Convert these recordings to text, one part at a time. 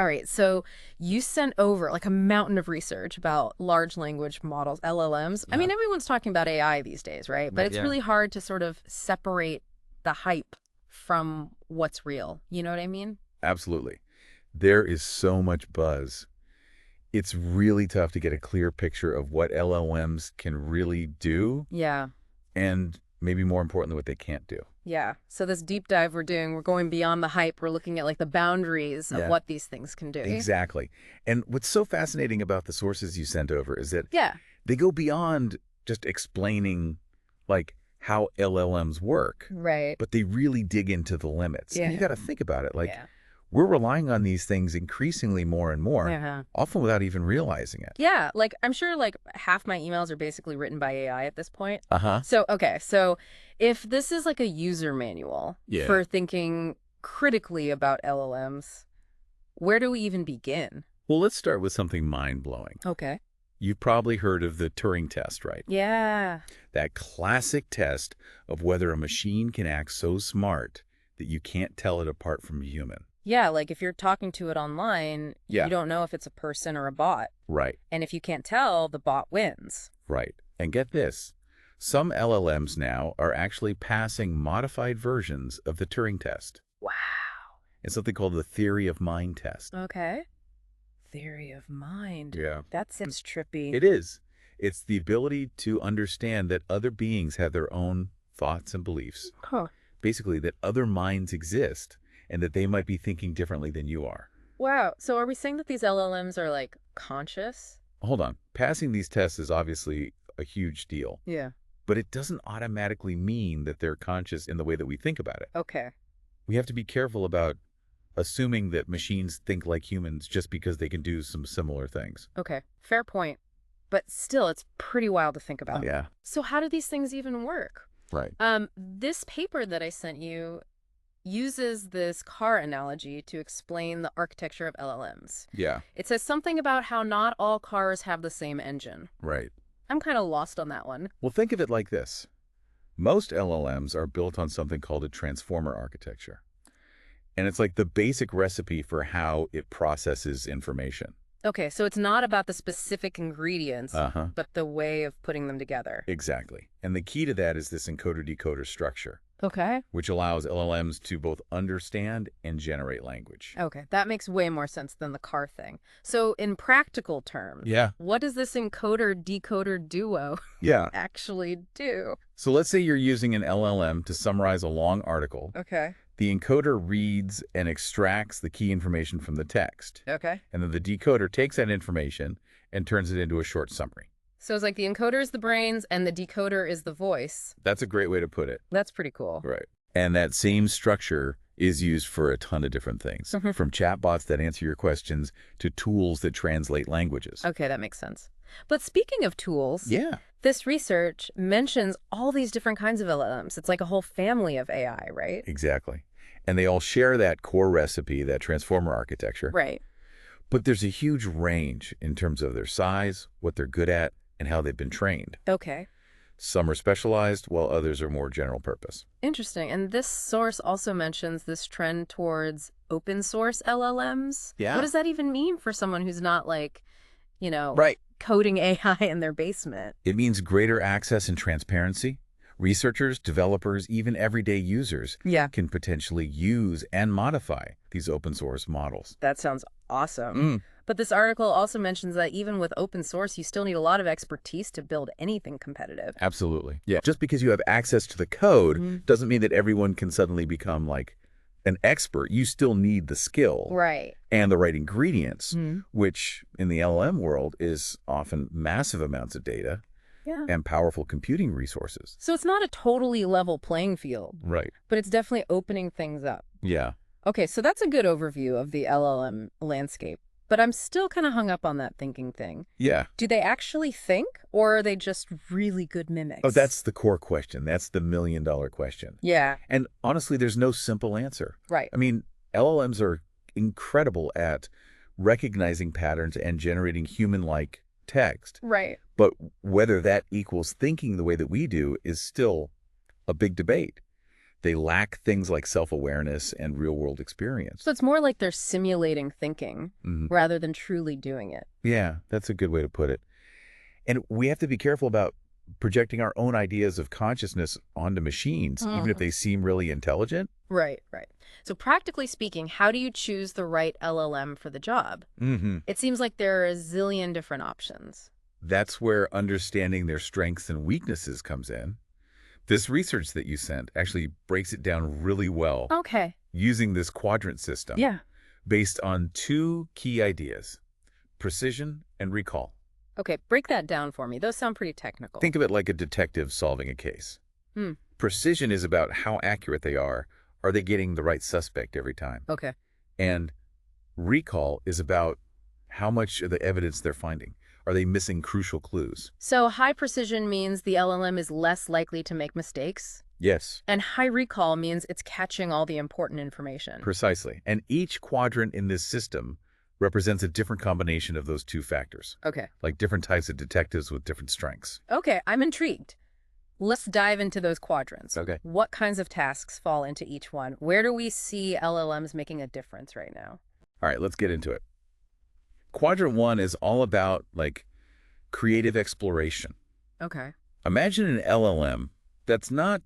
All right, so you sent over like a mountain of research about large language models, LLMs. I Yeah. mean, everyone's talking about AI these days, right? But Right. it's Yeah. really hard to sort of separate the hype from what's real. You know what I mean? Absolutely. There is so much buzz. It's really tough to get a clear picture of what LLMs can really do Yeah. and maybe more importantly, what they can't do. Yeah. So this deep dive we're doing, we're going beyond the hype. We're looking at like the boundaries of Yeah. what these things can do. Exactly. And what's so fascinating about the sources you sent over is that Yeah. they go beyond just explaining like how LLMs work, Right. but they really dig into the limits. And you Yeah. got to think about it. Like Yeah. we're relying on these things increasingly more and more, Yeah. often without even realizing it. Yeah, like I'm sure like half my emails are basically written by AI at this point. Uh-huh. So, okay, so if this is like a user manual Yeah. for thinking critically about LLMs, where do we even begin? Well, let's start with something mind-blowing. Okay. You've probably heard of the Turing test, right? Yeah. That classic test of whether a machine can act so smart that you can't tell it apart from a human. Yeah, like if you're talking to it online, Yeah. you don't know if it's a person or a bot. Right, And if you can't tell, the bot wins. right. And get this. Some LLMs now are actually passing modified versions of the Turing test. Wow. It's something called the theory of mind test. Okay. Theory of mind. Yeah. That sounds trippy. It is. It's the ability to understand that other beings have their own thoughts and beliefs. Huh. Basically, that other minds exist and that they might be thinking differently than you are. Wow. So are we saying that these LLMs are like conscious? Hold on. Passing these tests is obviously a huge deal, Yeah. but it doesn't automatically mean that they're conscious in the way that we think about it. Okay. We have to be careful about assuming that machines think like humans just because they can do some similar things. Okay. Fair point. But still, it's pretty wild to think about. Yeah. So how do these things even work? Right. This paper that I sent you uses this car analogy to explain the architecture of LLMs. Yeah. It says something about how not all cars have the same engine. Right. I'm kind of lost on that one. Well, think of it like this. Most LLMs are built on something called a transformer architecture. And it's like the basic recipe for how it processes information. Okay, so it's not about the specific ingredients, Uh-huh. but the way of putting them together. Exactly. And the key to that is this encoder-decoder structure, Okay. which allows LLMs to both understand and generate language. Okay, that makes way more sense than the car thing. So in practical terms, Yeah. what does this encoder-decoder duo Yeah. actually do? So let's say you're using an LLM to summarize a long article. Okay. The encoder reads and extracts the key information from the text. Okay. And then the decoder takes that information and turns it into a short summary. So it's like the encoder is the brains and the decoder is the voice. That's a great way to put it. That's pretty cool. Right. And that same structure is used for a ton of different things, from chatbots that answer your questions to tools that translate languages. Okay, that makes sense. But speaking of tools, Yeah. this research mentions all these different kinds of LLMs. It's like a whole family of AI, right? Exactly. And they all share that core recipe, that transformer architecture. Right. But there's a huge range in terms of their size, what they're good at, and how they've been trained. Okay. Some are specialized, while others are more general purpose. Interesting. And this source also mentions this trend towards open source LLMs. Yeah. What does that even mean for someone who's not like, Right. coding AI in their basement? It means greater access and transparency. Researchers, developers, even everyday users Yeah. can potentially use and modify these open source models. That sounds awesome. But this article also mentions that even with open source, you still need a lot of expertise to build anything competitive. Absolutely. Yeah. Just because you have access to the code doesn't mean that everyone can suddenly become like an expert. You still need the skill Right. and the right ingredients, which in the LLM world is often massive amounts of data Yeah. and powerful computing resources. So it's not a totally level playing field, Right. but it's definitely opening things up. Yeah. Okay, so that's a good overview of the LLM landscape. But I'm still kind of hung up on that thinking thing. Yeah. Do they actually think, or are they just really good mimics? Oh, that's the core question. That's the million-dollar question. Yeah, And honestly, there's no simple answer. right. I mean, LLMs are incredible at recognizing patterns and generating human-like text. Right. But whether that equals thinking the way that we do is still a big debate. They lack things like self-awareness and real-world experience. So it's more like they're simulating thinking Mhm. rather than truly doing it. Yeah, that's a good way to put it. And we have to be careful about projecting our own ideas of consciousness onto machines, even if Mhm. they seem really intelligent. Right, right. So practically speaking, how do you choose the right LLM for the job? Hmm. It seems like there are a zillion different options. That's where understanding their strengths and weaknesses comes in. This research that you sent actually breaks it down really well Okay. using this quadrant system Yeah. based on two key ideas: precision and recall. Okay, break that down for me. Those sound pretty technical. Think of it like a detective solving a case. Hmm. Precision is about how accurate they are. Are they getting the right suspect every time? Okay. And recall is about how much of the evidence they're finding. Are they missing crucial clues? So high precision means the LLM is less likely to make mistakes, Yes, and high recall means it's catching all the important information. precisely. And each quadrant in this system represents a different combination of those two factors, Okay. like different types of detectives with different strengths. Okay, I'm intrigued. Let's dive into those quadrants. Okay. What kinds of tasks fall into each one? Where do we see LLMs making a difference right now? All right, let's get into it. Quadrant one is all about like creative exploration. Okay. Imagine an LLM that's not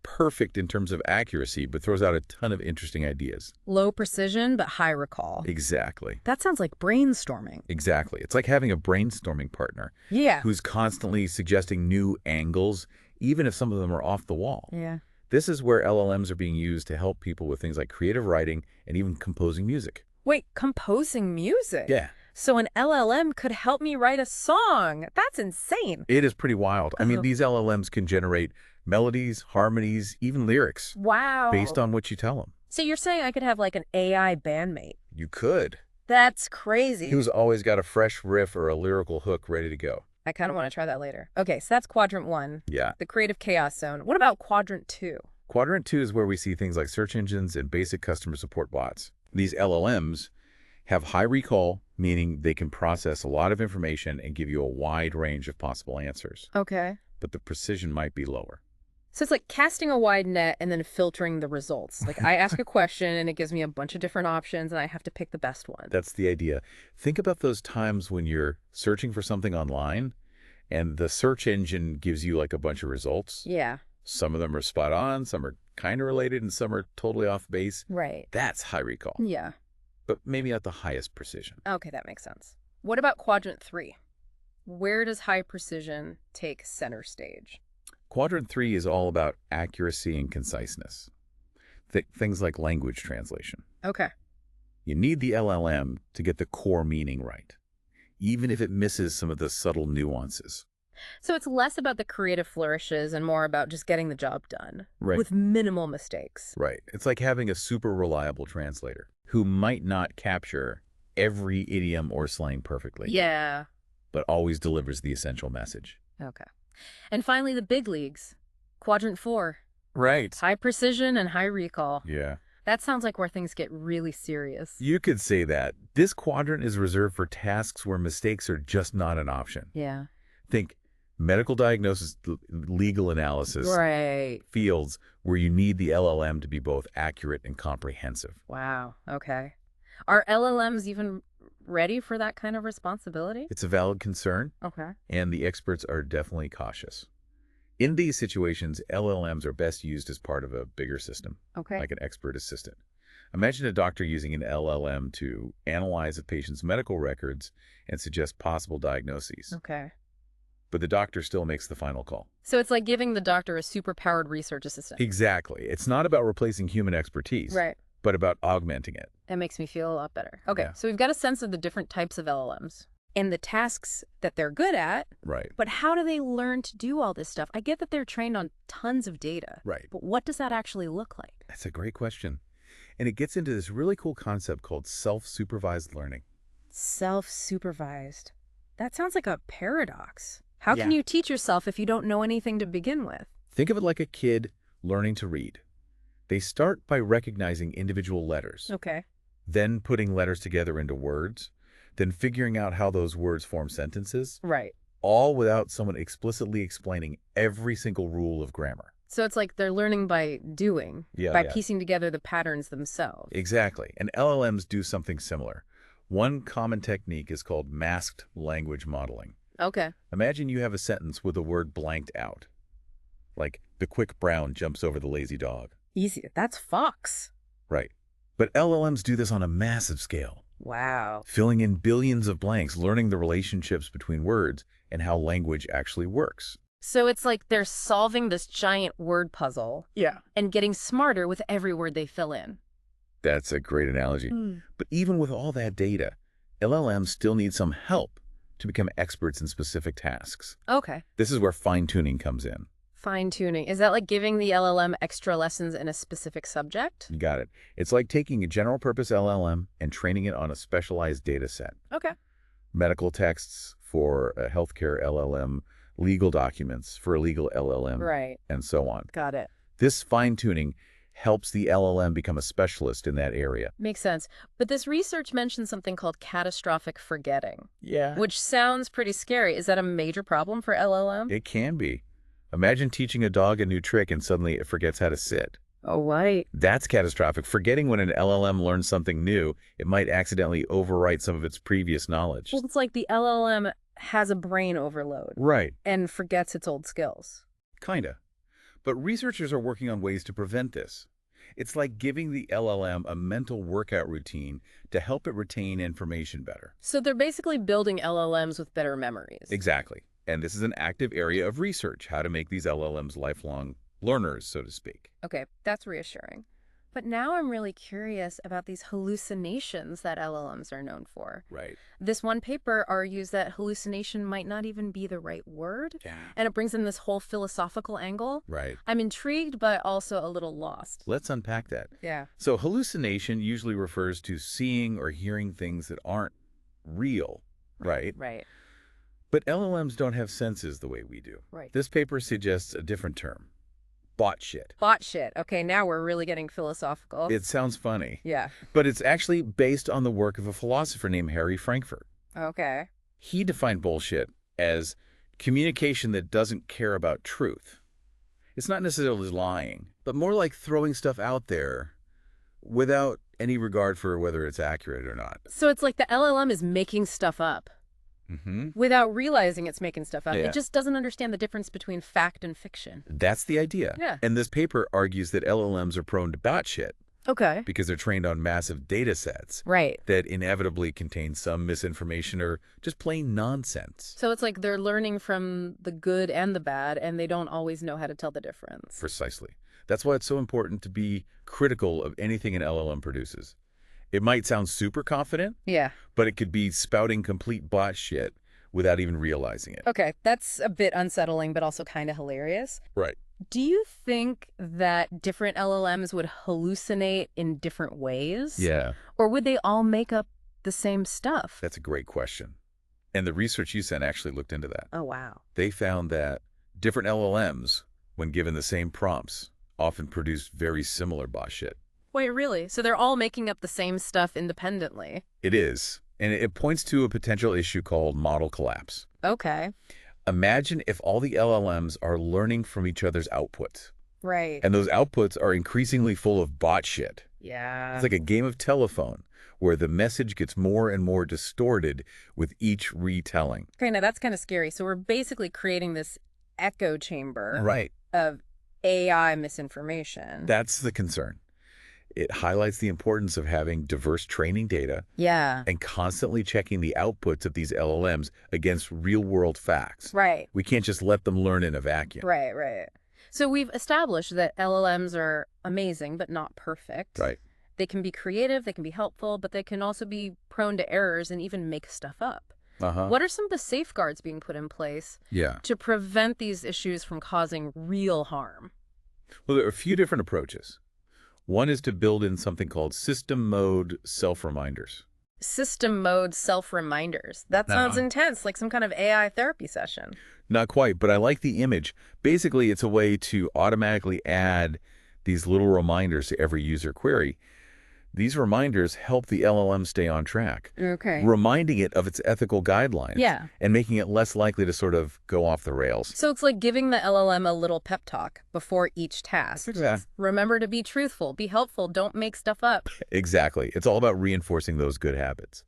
perfect in terms of accuracy, but throws out a ton of interesting ideas. Low precision, but high recall. Exactly. That sounds like brainstorming. Exactly. It's like having a brainstorming partner Yeah. who's constantly suggesting new angles, even if some of them are off the wall. Yeah. This is where LLMs are being used to help people with things like creative writing and even composing music. Wait, composing music? Yeah, So an LLM could help me write a song. That's insane. it is pretty wild. I mean, Oh. these LLMs can generate melodies, harmonies, even lyrics Wow. based on what you tell them. So you're saying I could have like an AI bandmate? You could. That's crazy. Who's always got a fresh riff or a lyrical hook ready to go. I kind of want to try that later. Okay, so that's quadrant one, Yeah. the creative chaos zone. What about quadrant two? Quadrant two is where we see things like search engines and basic customer support bots. These LLMs have high recall, meaning they can process a lot of information and give you a wide range of possible answers, Okay. but the precision might be lower. So it's like casting a wide net and then filtering the results. Like I ask a question and it gives me a bunch of different options and I have to pick the best one. That's the idea. Think about those times when you're searching for something online and the search engine gives you like a bunch of results. Yeah, Some of them are spot on, some are kind of related, and some are totally off base. right. That's high recall, Yeah. but maybe not the highest precision. Okay, that makes sense. What about quadrant three? Where does high precision take center stage? Quadrant three is all about accuracy and conciseness. Things like language translation. Okay. You need the LLM to get the core meaning right, even if it misses some of the subtle nuances. So it's less about the creative flourishes and more about just getting the job done Right. with minimal mistakes. Right. It's like having a super reliable translator who might not capture every idiom or slang perfectly, Yeah. but always delivers the essential message. Okay. And finally, the big leagues. Quadrant four, Right. high precision and high recall. Yeah. That sounds like where things get really serious. You could say that. This quadrant is reserved for tasks where mistakes are just not an option. Yeah. Think medical diagnosis, legal analysis, Right. fields where you need the LLM to be both accurate and comprehensive. Wow. Okay. Are LLMs even ready for that kind of responsibility? It's a valid concern, Okay. and the experts are definitely cautious. In these situations, LLMs are best used as part of a bigger system, Okay. like an expert assistant. Imagine a doctor using an LLM to analyze a patient's medical records and suggest possible diagnoses, Okay. but the doctor still makes the final call. So it's like giving the doctor a superpowered research assistant. Exactly. It's not about replacing human expertise, Right. but about augmenting it. That makes me feel a lot better. Okay. Yeah. So we've got a sense of the different types of LLMs and the tasks that they're good at, Right. but how do they learn to do all this stuff? I get that they're trained on tons of data, Right. but what does that actually look like? That's a great question. And it gets into this really cool concept called self-supervised learning. Self-supervised. That sounds like a paradox. How can Yeah. you teach yourself if you don't know anything to begin with? Think of it like a kid learning to read. They start by recognizing individual letters, Okay. then putting letters together into words, then figuring out how those words form sentences, Right. all without someone explicitly explaining every single rule of grammar. So it's like they're learning by doing, Yeah, by yeah. piecing together the patterns themselves. Exactly. And LLMs do something similar. One common technique is called masked language modeling. Okay. Imagine you have a sentence with a word blanked out, like the quick brown jumps over the lazy dog. Easy. That's Fox. Right. But LLMs do this on a massive scale, Wow. filling in billions of blanks, learning the relationships between words and how language actually works. So it's like they're solving this giant word puzzle. Yeah. And getting smarter with every word they fill in. That's a great analogy. Hmm. But even with all that data, LLMs still need some help to become experts in specific tasks. Okay. This is where fine-tuning comes in. Fine-tuning. Is that like giving the LLM extra lessons in a specific subject? You got it. It's like taking a general-purpose LLM and training it on a specialized data set. Okay. Medical texts for a healthcare LLM, legal documents for a legal LLM, Right. and so on. Got it. This fine-tuning helps the LLM become a specialist in that area. Makes sense. But this research mentions something called catastrophic forgetting, Yeah. which sounds pretty scary. Is that a major problem for LLM? It can be. Imagine teaching a dog a new trick and suddenly it forgets how to sit. Oh, right. That's catastrophic. Forgetting when an LLM learns something new, it might accidentally overwrite some of its previous knowledge. Well, it's like the LLM has a brain overload Right. and forgets its old skills. Kinda. But researchers are working on ways to prevent this. It's like giving the LLM a mental workout routine to help it retain information better. So they're basically building LLMs with better memories. Exactly. And this is an active area of research, how to make these LLMs lifelong learners, so to speak. Okay, that's reassuring. But now I'm really curious about these hallucinations that LLMs are known for. Right. This one paper argues that hallucination might not even be the right word, Yeah. and it brings in this whole philosophical angle. Right. I'm intrigued, but also a little lost. Let's unpack that. Yeah. So hallucination usually refers to seeing or hearing things that aren't real, right? Right. But LLMs don't have senses the way we do. Right. This paper suggests a different term, bot shit. Bot shit. Okay, now we're really getting philosophical. It sounds funny, Yeah. but it's actually based on the work of a philosopher named Harry Frankfurt. Okay. He defined bullshit as communication that doesn't care about truth. It's not necessarily lying, but more like throwing stuff out there without any regard for whether it's accurate or not. So it's like the LLM is making stuff up Mm-hmm. without realizing it's making stuff up. Yeah. It just doesn't understand the difference between fact and fiction. That's the idea. Yeah. And this paper argues that LLMs are prone to bot shit Okay. because they're trained on massive data sets Right. that inevitably contain some misinformation or just plain nonsense. So it's like they're learning from the good and the bad, and they don't always know how to tell the difference. Precisely. That's why it's so important to be critical of anything an LLM produces. It might sound super confident, Yeah. but it could be spouting complete bot shit without even realizing it. Okay, that's a bit unsettling, but also kind of hilarious. Right. Do you think that different LLMs would hallucinate in different ways? Yeah, Or would they all make up the same stuff? that's a great question. And the research you sent actually looked into that. Oh, wow. They found that different LLMs, when given the same prompts, often produce very similar bot shit. Wait, really? So they're all making up the same stuff independently? It is. And it points to a potential issue called model collapse. Okay. Imagine if all the LLMs are learning from each other's outputs, Right. and those outputs are increasingly full of bot shit. Yeah. It's like a game of telephone where the message gets more and more distorted with each retelling. Okay, now that's kind of scary. So we're basically creating this echo chamber Right. of AI misinformation. That's the concern. It highlights the importance of having diverse training data Yeah. and constantly checking the outputs of these LLMs against real-world facts. Right. We can't just let them learn in a vacuum. Right, right. So we've established that LLMs are amazing, but not perfect. Right. They can be creative, they can be helpful, but they can also be prone to errors and even make stuff up. Uh-huh. What are some of the safeguards being put in place Yeah. to prevent these issues from causing real harm? Well, there are a few different approaches. One is to build in something called system mode self-reminders. System mode self-reminders. That sounds intense, like some kind of AI therapy session. Not quite, but I like the image. Basically, it's a way to automatically add these little reminders to every user query. These reminders help the LLM stay on track, Okay. reminding it of its ethical guidelines Yeah. and making it less likely to sort of go off the rails. So it's like giving the LLM a little pep talk before each task. Yeah. Remember to be truthful, be helpful, don't make stuff up. Exactly. It's all about reinforcing those good habits.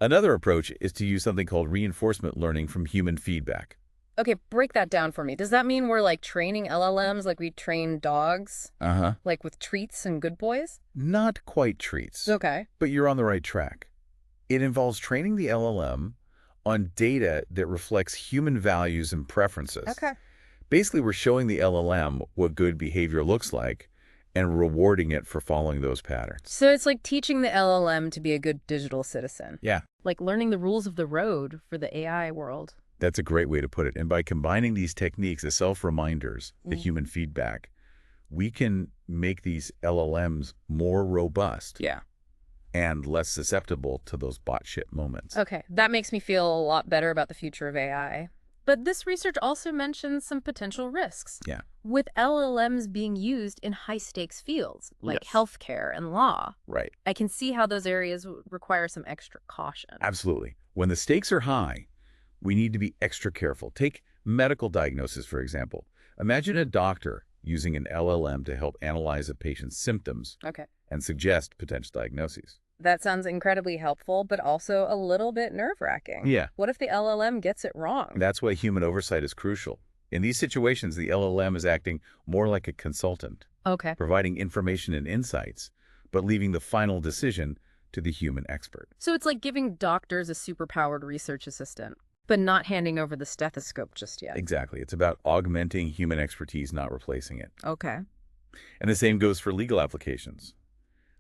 Another approach is to use something called reinforcement learning from human feedback. Okay, break that down for me. Does that mean we're like training LLMs like we train dogs? Uh-huh. Like with treats and good boys? Not quite treats, Okay. but you're on the right track. It involves training the LLM on data that reflects human values and preferences. Okay. Basically, we're showing the LLM what good behavior looks like and rewarding it for following those patterns. So it's like teaching the LLM to be a good digital citizen. Yeah, Like learning the rules of the road for the AI world. that's a great way to put it. And by combining these techniques as self-reminders, the human feedback, we can make these LLMs more robust Yeah. and less susceptible to those bot shit moments. Okay, that makes me feel a lot better about the future of AI. But this research also mentions some potential risks. Yeah. With LLMs being used in high-stakes fields, like Yes. healthcare and law, Right. I can see how those areas require some extra caution. Absolutely. When the stakes are high, we need to be extra careful. Take medical diagnosis, for example. Imagine a doctor using an LLM to help analyze a patient's symptoms Okay. and suggest potential diagnoses. That sounds incredibly helpful, but also a little bit nerve-wracking. Yeah. What if the LLM gets it wrong? That's why human oversight is crucial. In these situations, the LLM is acting more like a consultant, Okay. providing information and insights, but leaving the final decision to the human expert. So it's like giving doctors a superpowered research assistant, but not handing over the stethoscope just yet. Exactly. It's about augmenting human expertise, not replacing it. Okay. And the same goes for legal applications.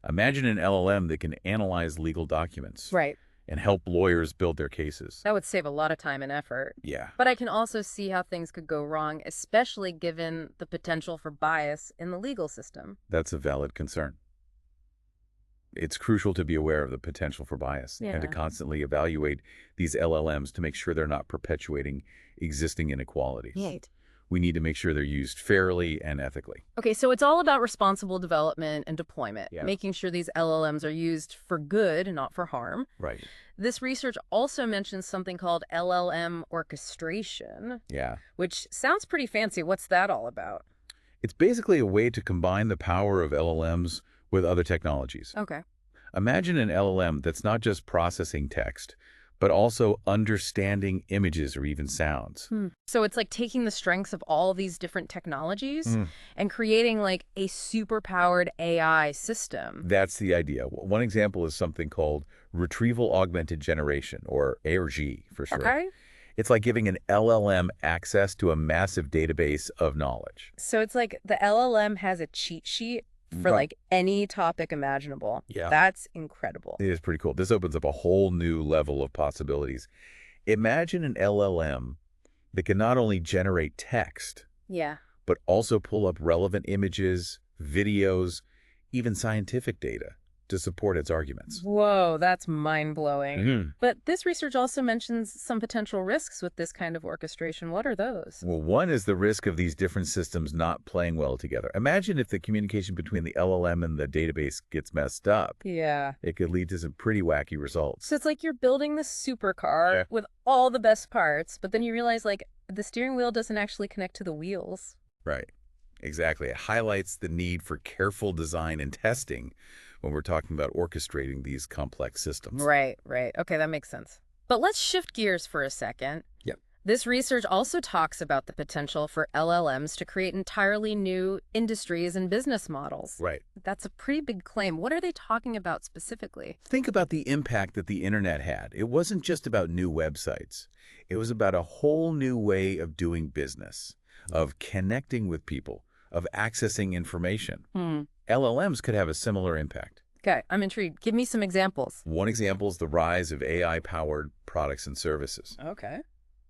Imagine an LLM that can analyze legal documents Right. and help lawyers build their cases. That would save a lot of time and effort. Yeah, But I can also see how things could go wrong, especially given the potential for bias in the legal system. that's a valid concern. It's crucial to be aware of the potential for bias and to Yeah. constantly evaluate these LLMs to make sure they're not perpetuating existing inequalities. Right. We need to make sure they're used fairly and ethically. Okay, so it's all about responsible development and deployment, Yeah. making sure these LLMs are used for good and not for harm. Right. This research also mentions something called LLM orchestration, Yeah. which sounds pretty fancy. What's that all about? It's basically a way to combine the power of LLMs with other technologies. Okay. Imagine an LLM that's not just processing text, but also understanding images or even sounds. So it's like taking the strengths of all these different technologies Mm. and creating like a super-powered AI system. That's the idea. One example is something called retrieval augmented generation, or ARG for short. Okay? It's like giving an LLM access to a massive database of knowledge. So it's like the LLM has a cheat sheet for Right. like any topic imaginable. Yeah. That's incredible. It is pretty cool. This opens up a whole new level of possibilities. Imagine an LLM that can not only generate text, Yeah. but also pull up relevant images, videos, even scientific data to support its arguments. Whoa, that's mind-blowing. Mhm. But this research also mentions some potential risks with this kind of orchestration. What are those? Well, one is the risk of these different systems not playing well together. Imagine if the communication between the LLM and the database gets messed up. Yeah. It could lead to some pretty wacky results. So it's like you're building this supercar Yeah. with all the best parts, but then you realize like the steering wheel doesn't actually connect to the wheels. Right. Exactly. It highlights the need for careful design and testing when we're talking about orchestrating these complex systems. Right, right. Okay, that makes sense. But let's shift gears for a second. Yep. This research also talks about the potential for LLMs to create entirely new industries and business models. Right. That's a pretty big claim. What are they talking about specifically? Think about the impact that the internet had. It wasn't just about new websites. It was about a whole new way of doing business, of connecting with people, of accessing information. LLMs could have a similar impact. Okay, I'm intrigued. Give me some examples. One example is the rise of AI-powered products and services. Okay.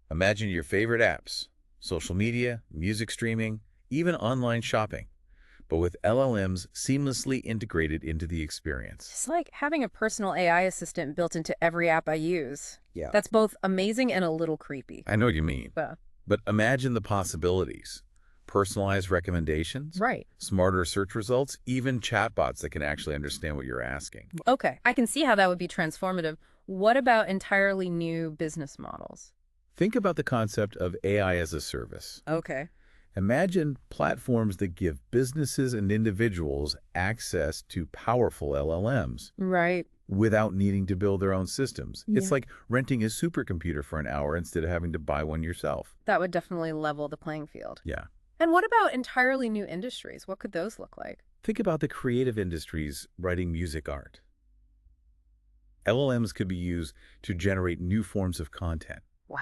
Imagine your favorite apps, social media, music streaming, even online shopping, but with LLMs seamlessly integrated into the experience. It's like having a personal AI assistant built into every app I use. Yeah. That's both amazing and a little creepy. I know what you mean. Yeah. But imagine the possibilities. Personalized recommendations, Right. smarter search results, even chatbots that can actually understand what you're asking. Okay, I can see how that would be transformative. What about entirely new business models? Think about the concept of AI as a service. Okay. Imagine platforms that give businesses and individuals access to powerful LLMs Right. without needing to build their own systems. It's Yeah. like renting a supercomputer for an hour instead of having to buy one yourself. That would definitely level the playing field. Yeah. And what about entirely new industries? What could those look like? Think about the creative industries writing music art. LLMs could be used to generate new forms of content, Wow.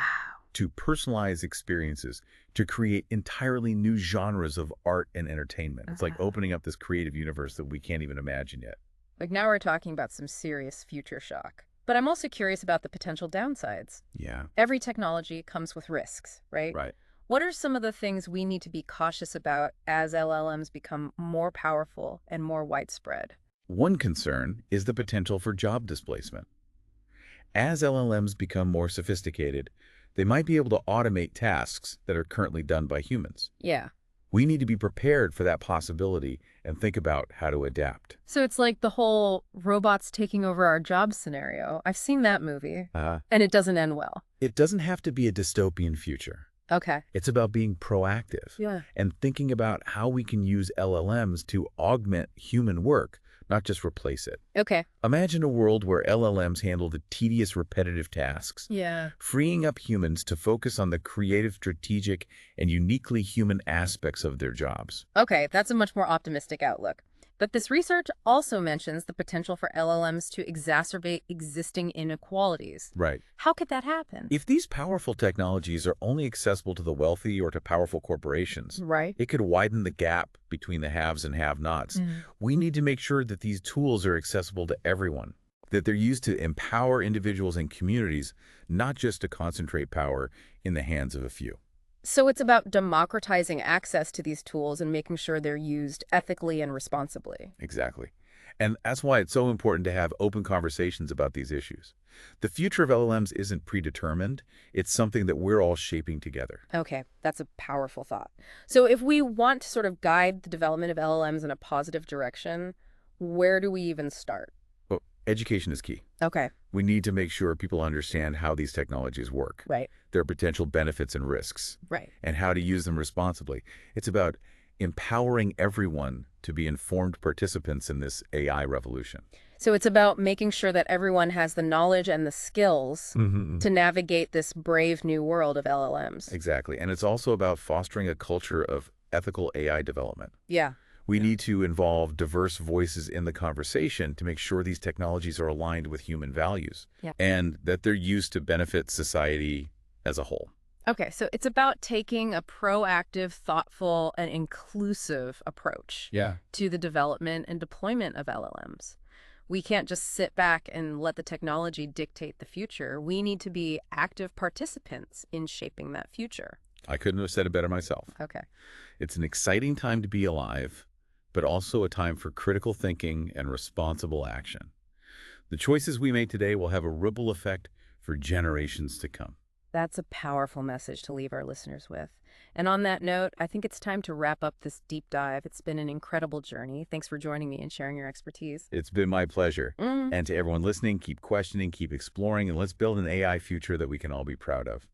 to personalize experiences, to create entirely new genres of art and entertainment. It's like Ah. opening up this creative universe that we can't even imagine yet. Like now we're talking about some serious future shock. But I'm also curious about the potential downsides. Yeah, Every technology comes with risks, right? right. What are some of the things we need to be cautious about as LLMs become more powerful and more widespread? One concern is the potential for job displacement. As LLMs become more sophisticated, they might be able to automate tasks that are currently done by humans. Yeah. We need to be prepared for that possibility and think about how to adapt. So it's like the whole robots taking over our jobs scenario. I've seen that movie, and it doesn't end well. It doesn't have to be a dystopian future. Okay. It's about being proactive Yeah. and thinking about how we can use LLMs to augment human work, not just replace it. Okay. Imagine a world where LLMs handle the tedious, repetitive tasks, Yeah. freeing up humans to focus on the creative, strategic, and uniquely human aspects of their jobs. Okay, that's a much more optimistic outlook. But this research also mentions the potential for LLMs to exacerbate existing inequalities. Right. How could that happen? If these powerful technologies are only accessible to the wealthy or to powerful corporations, Right. it could widen the gap between the haves and have-nots. Mhm. We need to make sure that these tools are accessible to everyone, that they're used to empower individuals and communities, not just to concentrate power in the hands of a few. So it's about democratizing access to these tools and making sure they're used ethically and responsibly. Exactly. And that's why it's so important to have open conversations about these issues. The future of LLMs isn't predetermined. It's something that we're all shaping together. Okay, that's a powerful thought. So if we want to sort of guide the development of LLMs in a positive direction, where do we even start? Well, education is key. Okay, We need to make sure people understand how these technologies work, right, their potential benefits and risks, right. and how to use them responsibly. It's about empowering everyone to be informed participants in this AI revolution. So it's about making sure that everyone has the knowledge and the skills to navigate this brave new world of LLMs. Exactly. And it's also about fostering a culture of ethical AI development. Yeah. We need to involve diverse voices in the conversation to make sure these technologies are aligned with human values Yeah. and that they're used to benefit society as a whole. Okay, so it's about taking a proactive, thoughtful, and inclusive approach Yeah. to the development and deployment of LLMs. We can't just sit back and let the technology dictate the future. We need to be active participants in shaping that future. I couldn't have said it better myself. Okay. It's an exciting time to be alive, but also a time for critical thinking and responsible action. The choices we make today will have a ripple effect for generations to come. That's a powerful message to leave our listeners with. And on that note, I think it's time to wrap up this deep dive. It's been an incredible journey. Thanks for joining me and sharing your expertise. It's been my pleasure. Mm. And to everyone listening, keep questioning, keep exploring, and let's build an AI future that we can all be proud of.